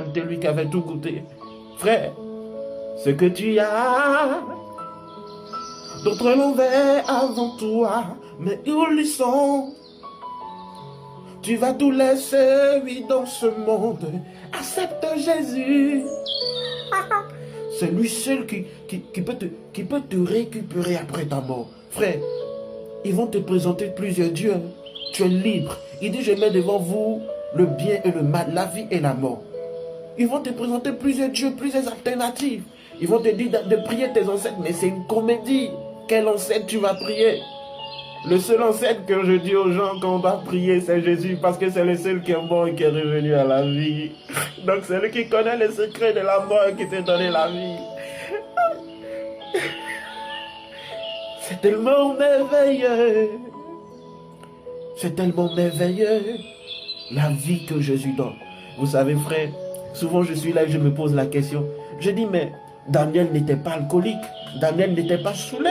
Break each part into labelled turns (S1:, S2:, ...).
S1: de lui qui avait tout goûté. Frère, ce que tu as, d'autres l'ont fait avant toi, mais ils lui sont. Tu vas tout laisser, oui, dans ce monde. Accepte Jésus. C'est lui seul qui peut te récupérer après ta mort. Frère, ils vont te présenter plusieurs dieux. Tu es libre. Il dit, je mets devant vous le bien et le mal, la vie et la mort. Ils vont te présenter plusieurs dieux, plusieurs alternatives. Ils vont te dire de prier tes ancêtres, mais c'est une comédie. Quel ancêtre tu vas prier? Le seul ancêtre que je dis aux gens qu'on doit prier, c'est Jésus, parce que c'est le seul qui est mort et qui est revenu à la vie. Donc c'est lui qui connaît les secrets de la mort et qui t'a donné la vie. C'est tellement merveilleux. C'est tellement merveilleux, la vie que Jésus donne. Vous savez, frère, souvent je suis là et je me pose la question. Je dis, mais Daniel n'était pas alcoolique. Daniel n'était pas saoulé.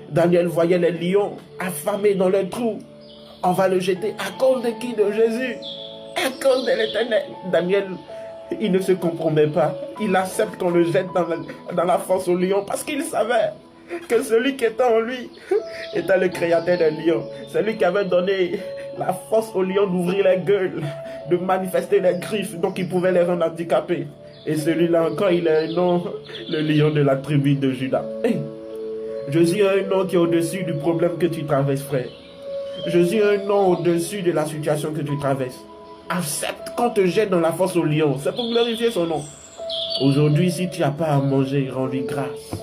S1: Daniel voyait les lions affamés dans leur trou. On va le jeter à cause de qui? De Jésus. À cause de l'Éternel. Daniel, il ne se compromet pas. Il accepte qu'on le jette dans la fosse aux lions parce qu'il savait que celui qui était en lui était le créateur des lions. Celui qui avait donné la force aux lions d'ouvrir les gueules, de manifester les griffes, donc il pouvait les rendre handicapés. Et celui-là encore, il a un nom, le lion de la tribu de Juda. Hey, Jésus a un nom qui est au-dessus du problème que tu traverses, frère. Jésus a un nom au-dessus de la situation que tu traverses. Accepte qu'on te jette dans la fosse aux lions. C'est pour glorifier son nom. Aujourd'hui, si tu n'as pas à manger, rends-lui grâce.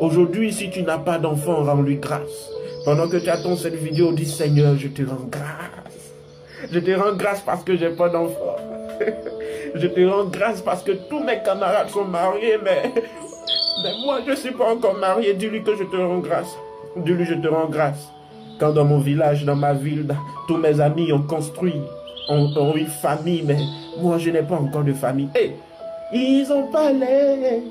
S1: Aujourd'hui, si tu n'as pas d'enfant, rends-lui grâce. Pendant que tu attends cette vidéo, dis Seigneur, je te rends grâce. Je te rends grâce parce que j'ai pas d'enfant. Je te rends grâce parce que tous mes camarades sont mariés, mais moi, je ne suis pas encore marié. Dis-lui que je te rends grâce. Dis-lui, je te rends grâce. Quand dans mon village, dans ma ville, tous mes amis ont construit, ont une famille, mais moi, je n'ai pas encore de famille. Et ils ont parlé.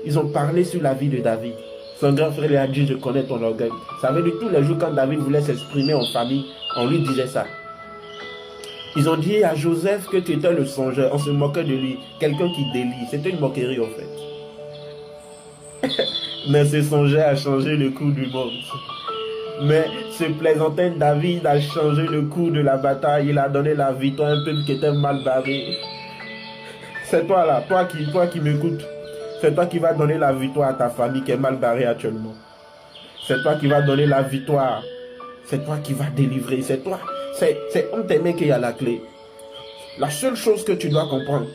S1: Ils ont parlé sur la vie de David. Son grand frère lui a dit, je connais ton orgueil. Ça veut dire tous les jours quand David voulait s'exprimer en famille, on lui disait ça. Ils ont dit à Joseph que tu étais le songeur. On se moquait de lui. Quelqu'un qui délie. C'était une moquerie en fait. Mais ce songeur a changé le cours du monde. Mais ce plaisantin David a changé le cours de la bataille. Il a donné la victoire à un peuple qui était mal barré. C'est toi là, toi qui m'écoutes. C'est toi qui vas donner la victoire à ta famille qui est mal barrée actuellement. C'est toi qui vas donner la victoire. C'est toi qui vas délivrer. C'est toi. C'est entre tes mains qu'il y a la clé. La seule chose que tu dois comprendre,